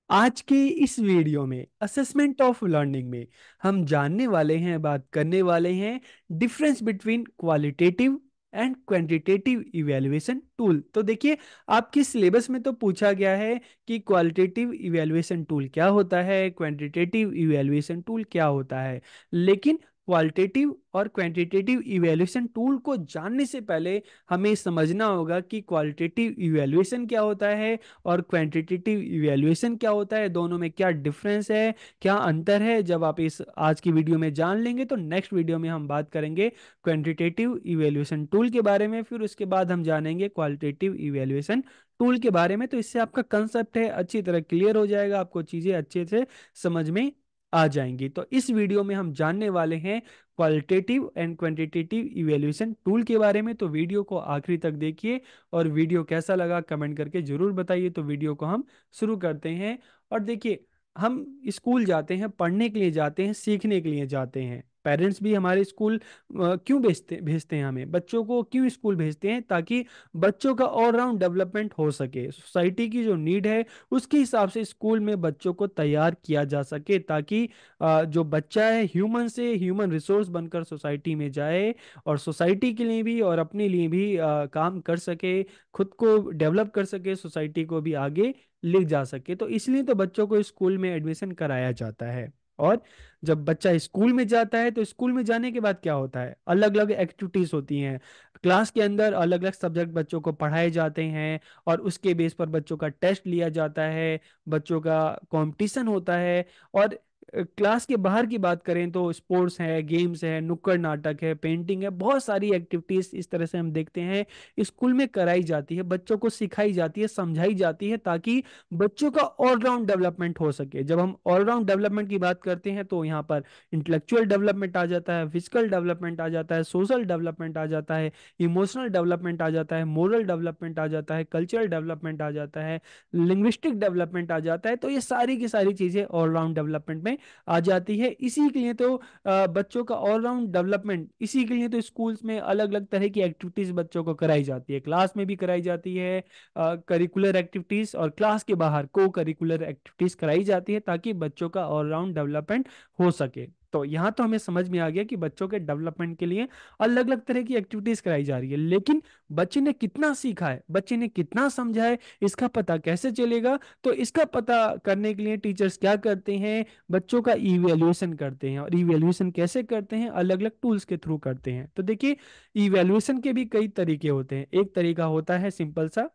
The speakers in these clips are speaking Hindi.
आज के इस वीडियो में असेसमेंट ऑफ लर्निंग में हम जानने वाले हैं, बात करने वाले हैं difference between qualitative and quantitative evaluation tool. तो देखिए, आपके सिलेबस में तो पूछा गया है कि क्वालिटेटिव इवैल्यूएशन टूल क्या होता है, क्वांटिटेटिव इवैल्यूएशन टूल क्या होता है। लेकिन क्वालिटेटिव और क्वांटिटेटिव इवैल्यूएशन टूल को जानने से पहले हमें समझना होगा कि क्वालिटेटिव इवैल्यूएशन क्या होता है और क्वांटिटेटिव इवैल्यूएशन क्या होता है, दोनों में क्या डिफरेंस है, क्या अंतर है। जब आप इस आज की वीडियो में जान लेंगे तो नेक्स्ट वीडियो में हम बात करेंगे क्वांटिटेटिव इवैल्यूएशन टूल के बारे में, फिर उसके बाद हम जानेंगे क्वालिटेटिव इवैल्यूएशन टूल के बारे में। तो इससे आपका कंसेप्ट है अच्छी तरह क्लियर हो जाएगा, आपको चीजें अच्छे से समझ में आ जाएंगी। तो इस वीडियो में हम जानने वाले हैं qualitative and quantitative evaluation tool के बारे में। तो वीडियो को आखिरी तक देखिए और वीडियो कैसा लगा कमेंट करके जरूर बताइए। तो वीडियो को हम शुरू करते हैं। और देखिए, हम स्कूल जाते हैं, पढ़ने के लिए जाते हैं, सीखने के लिए जाते हैं। पेरेंट्स भी हमारे स्कूल क्यों भेजते भेजते हैं, हमें बच्चों को क्यों स्कूल भेजते हैं? ताकि बच्चों का ऑलराउंड डेवलपमेंट हो सके। सोसाइटी की जो नीड है उसके हिसाब से स्कूल में बच्चों को तैयार किया जा सके, ताकि जो बच्चा है ह्यूमन से ह्यूमन रिसोर्स बनकर सोसाइटी में जाए और सोसाइटी के लिए भी और अपने लिए भी काम कर सके, खुद को डेवलप कर सके, सोसाइटी को भी आगे ले जा सके। तो इसलिए तो बच्चों को स्कूल में एडमिशन कराया जाता है। और जब बच्चा स्कूल में जाता है तो स्कूल में जाने के बाद क्या होता है, अलग अलग एक्टिविटीज होती हैं। क्लास के अंदर अलग अलग सब्जेक्ट बच्चों को पढ़ाए जाते हैं और उसके बेस पर बच्चों का टेस्ट लिया जाता है, बच्चों का कंपटीशन होता है। और क्लास के बाहर की बात करें तो स्पोर्ट्स है, गेम्स है, नुक्कड़ नाटक है, पेंटिंग है, बहुत सारी एक्टिविटीज इस तरह से हम देखते हैं स्कूल में कराई जाती है, बच्चों को सिखाई जाती है, समझाई जाती है, ताकि बच्चों का ऑलराउंड डेवलपमेंट हो सके। जब हम ऑलराउंड डेवलपमेंट की बात करते हैं तो यहाँ पर इंटेलेक्चुअल डेवलपमेंट आ जाता है, फिजिकल डेवलपमेंट आ जाता है, सोशल डेवलपमेंट आ जाता है, इमोशनल डेवलपमेंट आ जाता है, मोरल डेवलपमेंट आ जाता है, कल्चरल डेवलपमेंट आ जाता है, लिंग्विस्टिक डेवलपमेंट आ जाता है। तो ये सारी की सारी चीजें ऑलराउंड डेवलपमेंट में आ जाती है। इसी के लिए तो बच्चों का ऑलराउंड डेवलपमेंट, इसी के लिए तो स्कूल्स में अलग अलग तरह की एक्टिविटीज बच्चों को कराई जाती है, क्लास में भी कराई जाती है करिकुलर एक्टिविटीज, और क्लास के बाहर को करिकुलर एक्टिविटीज कराई जाती है, ताकि बच्चों का ऑलराउंड डेवलपमेंट हो सके। तो यहाँ तो हमें समझ में आ गया कि बच्चों के डेवलपमेंट के लिए अलग अलग तरह की एक्टिविटीज कराई जा रही है। लेकिन बच्चे ने कितना सीखा है, बच्चे ने कितना समझा है, इसका पता कैसे चलेगा? तो इसका पता करने के लिए टीचर्स क्या करते हैं, बच्चों का इवैल्यूएशन करते हैं। और इवैल्यूएशन कैसे करते हैं? अलग अलग टूल्स के थ्रू करते हैं। तो देखिए, इवैल्यूएशन के भी कई तरीके होते हैं। एक तरीका होता है सिंपल सा,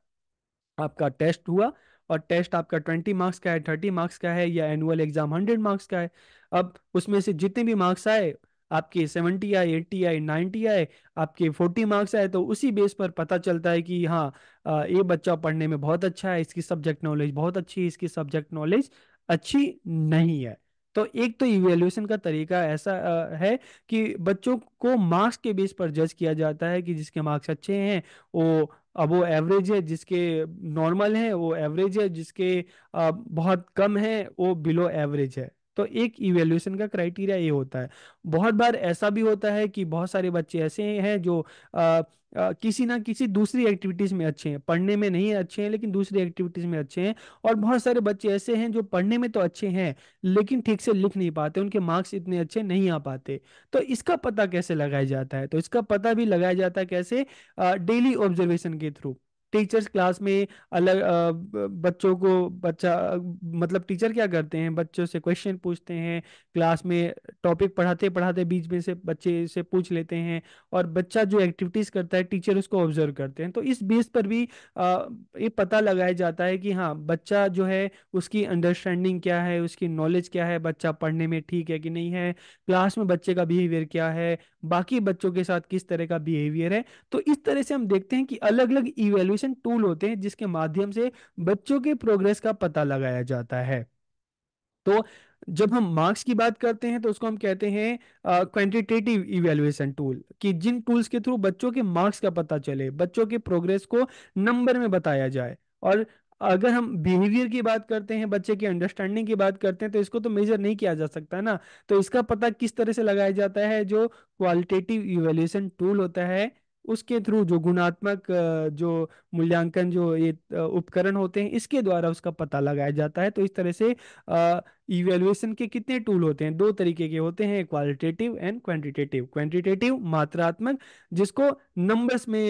आपका टेस्ट हुआ और टेस्ट आपका 20 मार्क्स का है, 30 मार्क्स का है, या एनुअल एग्जाम 100 मार्क्स का है। अब उसमें से जितने भी मार्क्स आए, आपके 70 आए, 80 आए, 90 आए, आपके 40 मार्क्स आए, तो उसी बेस पर पता चलता है कि हाँ, ये बच्चा पढ़ने में बहुत अच्छा है, इसकी सब्जेक्ट नॉलेज बहुत अच्छी है, इसकी सब्जेक्ट नॉलेज अच्छी नहीं है। तो एक तो इवेल्युएशन का तरीका ऐसा है कि बच्चों को मार्क्स के बेस पर जज किया जाता है, कि जिसके मार्क्स अच्छे हैं वो, अब वो एवरेज है, जिसके नॉर्मल है वो एवरेज है, जिसके बहुत कम है वो बिलो एवरेज है। तो एक इवैल्यूएशन का क्राइटेरिया ये होता है। बहुत बार ऐसा भी होता है कि बहुत सारे बच्चे ऐसे हैं जो किसी ना किसी दूसरी एक्टिविटीज में अच्छे हैं, पढ़ने में नहीं अच्छे हैं लेकिन दूसरी एक्टिविटीज में अच्छे हैं। और बहुत सारे बच्चे ऐसे हैं जो पढ़ने में तो अच्छे हैं लेकिन ठीक से लिख नहीं पाते, उनके मार्क्स इतने अच्छे नहीं आ पाते। तो इसका पता कैसे लगाया जाता है? तो इसका पता भी लगाया जाता है कैसे? डेली ऑब्जर्वेशन के थ्रू। टीचर्स क्लास में अलग बच्चों को बच्चा मतलब टीचर क्या करते हैं, बच्चों से क्वेश्चन पूछते हैं क्लास में, टॉपिक पढ़ाते पढ़ाते बीच में से बच्चे से पूछ लेते हैं, और बच्चा जो एक्टिविटीज करता है टीचर उसको ऑब्जर्व करते हैं। तो इस बेस पर भी ये पता लगाया जाता है कि हाँ, बच्चा जो है उसकी अंडरस्टैंडिंग क्या है, उसकी नॉलेज क्या है, बच्चा पढ़ने में ठीक है कि नहीं है, क्लास में बच्चे का बिहेवियर क्या है, बाकी बच्चों के साथ किस तरह का बिहेवियर है। तो इस तरह से हम देखते हैं कि अलग अलग इवैल्यूएशन टूल होते हैं जिसके माध्यम से बच्चों के प्रोग्रेस का पता लगाया जाता है। तो जब हम मार्क्स की बात करते हैं तो उसको हम कहते हैं क्वांटिटेटिव इवैल्यूएशन टूल, कि जिन टूल्स के थ्रू बच्चों के मार्क्स का पता चले, बच्चों के प्रोग्रेस को नंबर में बताया जाए। और अगर हम बिहेवियर की बात करते हैं, बच्चे की अंडरस्टैंडिंग की बात करते हैं, तो इसको तो मेजर नहीं किया जा सकता ना। तो इसका पता किस तरह से लगाया जाता है? जो क्वालिटेटिव इवैल्यूएशन टूल होता है उसके थ्रू जो गुणात्मक जो मूल्यांकन जो ये उपकरण होते हैं इसके द्वारा उसका पता लगाया जाता है। तो इस तरह से इवेल्युएशन के कितने टूल होते हैं, दो तरीके के होते हैं, क्वालिटेटिव एंड क्वांटिटेटिव। क्वांटिटेटिव मात्रात्मक, जिसको नंबर्स में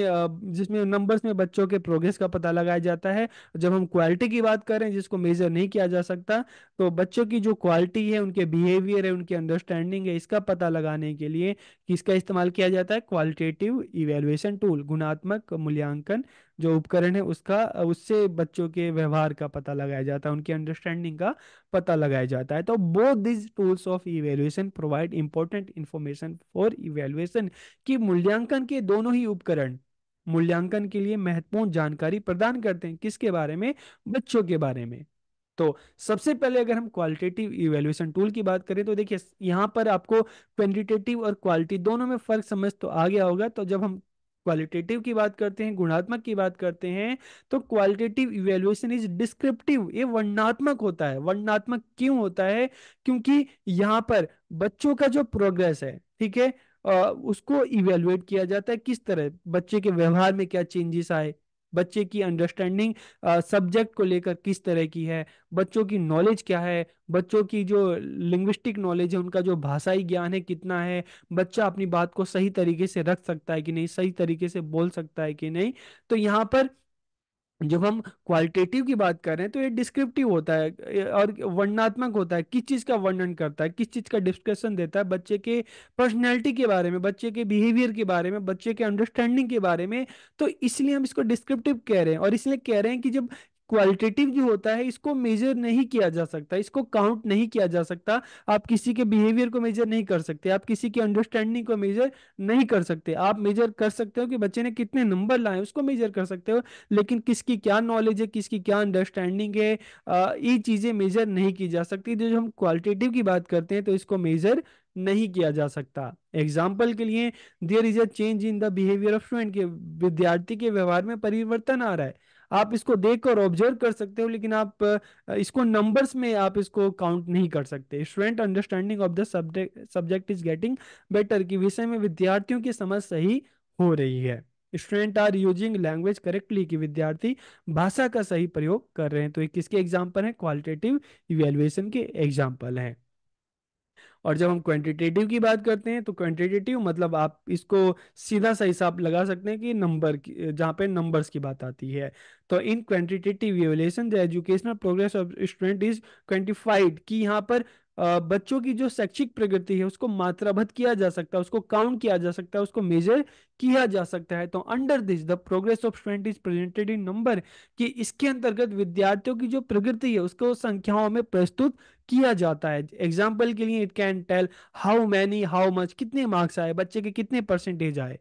जिसमें नंबर्स में बच्चों के प्रोग्रेस का पता लगाया जाता है। जब हम क्वालिटी की बात करें जिसको मेजर नहीं किया जा सकता, तो बच्चों की जो क्वालिटी है, उनके बिहेवियर है, उनकी अंडरस्टैंडिंग है, इसका पता लगाने के लिए किसका इस्तेमाल किया जाता है, क्वालिटेटिव इवेल्युएशन टूल, गुणात्मक मूल्यांकन जो उपकरण है उसका, उससे बच्चों के व्यवहार का पता लगाया जाता है, उनकी अंडरस्टैंडिंग का पता लगाया जाता है। तो both this tools of evaluation provide important information for evaluation, कि मूल्यांकन के दोनों ही उपकरण मूल्यांकन के लिए महत्वपूर्ण जानकारी प्रदान करते हैं, किसके बारे में, बच्चों के बारे में। तो सबसे पहले अगर हम क्वालिटेटिव इवैल्यूएशन टूल की बात करें तो देखिए यहां पर आपको क्वांटिटेटिव और क्वालिटी दोनों में फर्क समझ तो आ गया होगा। तो जब हम क्वालिटेटिव की बात करते हैं, गुणात्मक की बात करते हैं, तो क्वालिटेटिव इवैल्यूएशन इज डिस्क्रिप्टिव, ये वर्णनात्मक होता है। वर्णनात्मक क्यों होता है, क्योंकि यहाँ पर बच्चों का जो प्रोग्रेस है, ठीक है, उसको इवेलुएट किया जाता है, किस तरह बच्चे के व्यवहार में क्या चेंजेस आए, बच्चे की अंडरस्टैंडिंग सब्जेक्ट को लेकर किस तरह की है, बच्चों की नॉलेज क्या है, बच्चों की जो लिंग्विस्टिक नॉलेज है, उनका जो भाषाई ज्ञान है कितना है, बच्चा अपनी बात को सही तरीके से रख सकता है कि नहीं, सही तरीके से बोल सकता है कि नहीं। तो यहाँ पर जब हम क्वालिटेटिव की बात कर रहे हैं तो ये डिस्क्रिप्टिव होता है और वर्णनात्मक होता है, किस चीज का वर्णन करता है, किस चीज का डिस्कशन देता है, बच्चे के पर्सनैलिटी के बारे में, बच्चे के बिहेवियर के बारे में, बच्चे के अंडरस्टैंडिंग के बारे में। तो इसलिए हम इसको डिस्क्रिप्टिव कह रहे हैं, और इसलिए कह रहे हैं कि जब क्वालिटेटिव जो होता है इसको मेजर नहीं किया जा सकता, इसको काउंट नहीं किया जा सकता। आप किसी के बिहेवियर को मेजर नहीं कर सकते, आप किसी की अंडरस्टैंडिंग को मेजर नहीं कर सकते। आप मेजर कर सकते हो कि बच्चे ने कितने नंबर लाए, उसको मेजर कर सकते हो, लेकिन किसकी क्या नॉलेज है, किसकी क्या अंडरस्टैंडिंग है, ये चीजें मेजर नहीं की जा सकती। तो जब हम क्वालिटेटिव की बात करते हैं तो इसको मेजर नहीं किया जा सकता। एग्जाम्पल के लिए, there is a change in the behaviour of student, के विद्यार्थी के व्यवहार में परिवर्तन आ रहा है, आप इसको देखकर ऑब्जर्व कर सकते हो, लेकिन आप इसको नंबर्स में आप इसको काउंट नहीं कर सकते। Student understanding of the subject is getting better, की विषय में विद्यार्थियों की समझ सही हो रही है। Student are using language correctly, कि विद्यार्थी भाषा का सही प्रयोग कर रहे हैं। तो ये किसके एग्जाम्पल हैं, क्वालिटेटिव इवेल्युएशन के एग्जाम्पल हैं। और जब हम क्वांटिटेटिव की बात करते हैं तो क्वांटिटेटिव मतलब आप इसको सीधा सा हिसाब लगा सकते हैं कि नंबर की, जहाँ पे नंबर्स की बात आती है। तो इन quantitative evaluation the educational progress of student is quantified, कि यहाँ पर बच्चों की जो शैक्षिक प्रगति है उसको मात्राबद्ध किया जा सकता है, उसको काउंट किया जा सकता है, उसको मेजर किया जा सकता है। तो under this the progress of student is presented in number, कि इसके अंतर्गत विद्यार्थियों की जो प्रगति है उसको संख्याओं में प्रस्तुत किया जाता है। एग्जाम्पल के लिए it can tell how many, how much, कितने मार्क्स आए, बच्चे के कितने परसेंटेज आए।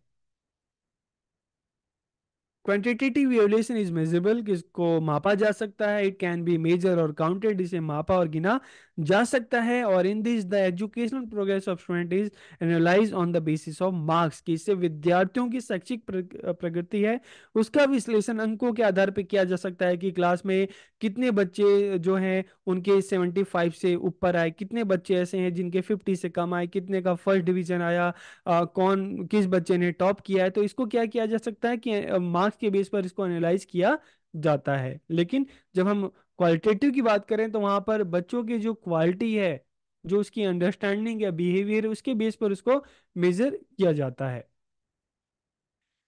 क्वांटिटेटिव इवैल्यूएशन इज मेजरेबल, किसको मापा जा सकता है, इट कैन बी मेजर और काउंटेड, इसे मापा और गिना जा सकता है। और in this the educational progress of student is analyse on the basis of marks, कि इससे विद्यार्थियों की शैक्षिक प्रगति है उसका विश्लेषण अंकों के आधार पर किया जा सकता है, कि क्लास में कितने बच्चे जो हैं उनके 75 से ऊपर आए, कितने बच्चे ऐसे हैं जिनके 50 से कम आए, कितने का फर्स्ट डिवीजन आया, कौन किस बच्चे ने टॉप किया है। तो इसको क्या किया जा सकता है कि मार्क्स के बेस पर इसको एनालाइज किया जाता है। लेकिन जब हम क्वालिटेटिव की बात करें तो वहां पर बच्चों की जो क्वालिटी है, जो उसकी अंडरस्टैंडिंग या बिहेवियर है, उसके बेस पर उसको मेजर किया जाता है।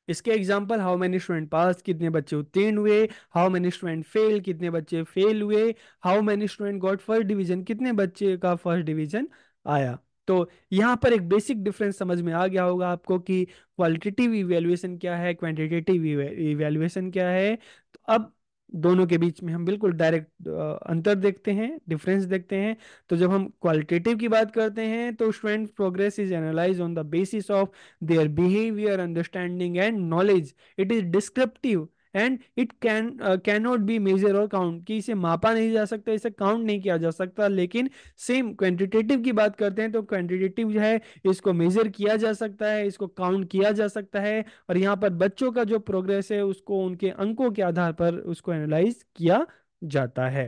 इसके एग्जाम्पल, हाउ मेनी स्टूडेंट पास, कितने बच्चे उत्तीर्ण हुए, हाउ मेनी स्टूडेंट फेल, कितने बच्चे फेल हुए, how many student got first division, कितने बच्चे का फर्स्ट डिवीजन आया। तो यहाँ पर एक बेसिक डिफरेंस समझ में आ गया होगा आपको कि क्वालिटेटिव इवेल्युएशन क्या है, क्वांटिटेटिव इवेल्युएशन क्या है। तो अब दोनों के बीच में हम बिल्कुल डायरेक्ट अंतर देखते हैं, डिफरेंस देखते हैं। तो जब हम क्वालिटेटिव की बात करते हैं तो student progress is analyse on the basis of their behavior, understanding and knowledge. It is descriptive and it cannot be measure और काउंट, कि इसे मापा नहीं जा सकता, इसे काउंट नहीं किया जा सकता। लेकिन सेम क्वांटिटेटिव की बात करते हैं तो क्वांटिटेटिव जो है इसको मेजर किया जा सकता है, इसको काउंट किया जा सकता है, और यहाँ पर बच्चों का जो प्रोग्रेस है उसको उनके अंकों के आधार पर उसको एनालाइज किया जाता है।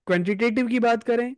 क्वांटिटेटिव की बात करें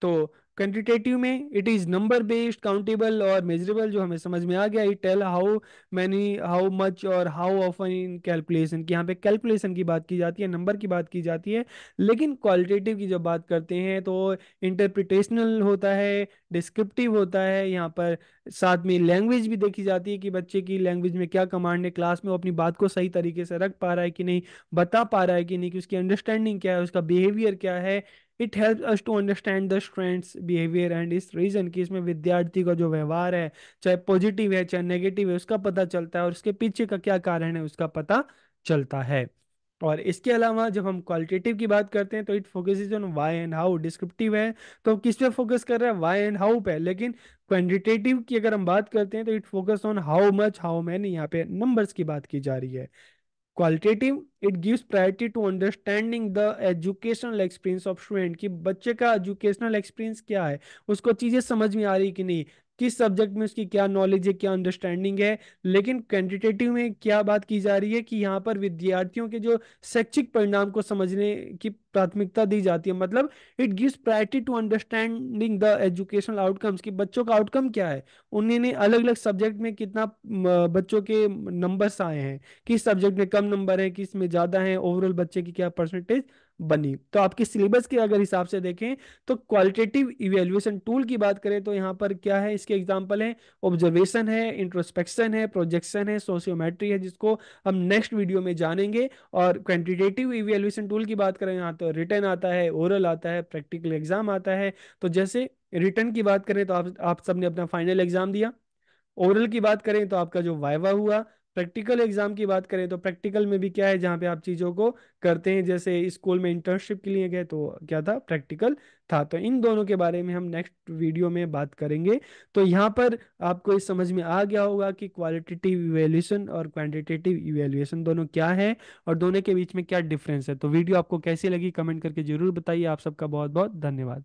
तो क्वांटिटेटिव में it is number based, countable और मेजरेबल, जो हमें समझ में आ गया। It tell how many, how much और हाउ ऑफन इन कैलकुलेशन, कि यहाँ पे कैलकुलेशन की बात की जाती है, नंबर की बात की जाती है। लेकिन क्वालिटेटिव की जब बात करते हैं तो इंटरप्रिटेशनल होता है, डिस्क्रिप्टिव होता है, यहाँ पर साथ में लैंग्वेज भी देखी जाती है कि बच्चे की लैंग्वेज में क्या कमांड है, क्लास में वो अपनी बात को सही तरीके से रख पा रहा है कि नहीं, बता पा रहा है कि नहीं, कि उसकी अंडरस्टैंडिंग क्या है, उसका बिहेवियर क्या है। It help us to understand the students behaviour and इस रीजन, कि इसमें विद्यार्थी का जो व्यवहार है, चाहे पॉजिटिव है चाहे नेगेटिव है, उसका पता चलता है, और उसके पीछे का क्या कारण है उसका पता चलता है। और इसके अलावा जब हम क्वालिटेटिव की बात करते हैं तो it focuses on why and how. Descriptive है तो किस पे फोकस कर रहा है, व्हाई एंड हाउ पे। लेकिन क्वांटिटेटिव की अगर हम बात करते हैं तो it focus on how much, how many, यहाँ पे नंबर्स की बात की जा रही है। Qualitative it gives priority to understanding the educational experience of student, कि बच्चे का एजुकेशनल एक्सपीरियंस क्या है, उसको चीजें समझ में आ रही कि नहीं, किस सब्जेक्ट में उसकी क्या नॉलेज है, क्या अंडरस्टैंडिंग है। लेकिन क्वांटिटेटिव में क्या बात की जा रही है कि यहाँ पर विद्यार्थियों के जो शैक्षिक परिणाम को समझने की प्राथमिकता दी जाती है। मतलब it gives priority to understanding the educational outcomes, कि बच्चों का आउटकम क्या है, उन्होंने अलग अलग सब्जेक्ट में कितना बच्चों के नंबर्स आए हैं, किस सब्जेक्ट में कम नंबर है, किस में ज्यादा है, ओवरऑल बच्चे की क्या परसेंटेज बनी। तो आपके सिलेबस के अगर हिसाब से देखें तो क्वालिटेटिव इवेल्युएशन टूल की बात करें तो यहाँ पर क्या है, इसके एग्जांपल है ऑब्जर्वेशन है, इंट्रोस्पेक्शन है, प्रोजेक्शन है, सोशियोमेट्री है, जिसको हम नेक्स्ट वीडियो में जानेंगे। और क्वांटिटेटिव इवेल्युएशन टूल की बात करें यहाँ तो रिटर्न आता है, ओरल आता है, प्रैक्टिकल एग्जाम आता है। तो जैसे रिटर्न की बात करें तो आप सबने अपना फाइनल एग्जाम दिया। ओरल की बात करें तो आपका जो वाइवा हुआ। प्रैक्टिकल एग्जाम की बात करें तो प्रैक्टिकल में भी क्या है, जहाँ पे आप चीज़ों को करते हैं, जैसे स्कूल में इंटर्नशिप के लिए गए तो क्या था, प्रैक्टिकल था। तो इन दोनों के बारे में हम नेक्स्ट वीडियो में बात करेंगे। तो यहाँ पर आपको इस समझ में आ गया होगा कि क्वालिटेटिव इवेल्युएशन और क्वांटिटेटिव इवेल्युएशन दोनों क्या है और दोनों के बीच में क्या डिफरेंस है। तो वीडियो आपको कैसी लगी कमेंट करके जरूर बताइए। आप सबका बहुत बहुत धन्यवाद।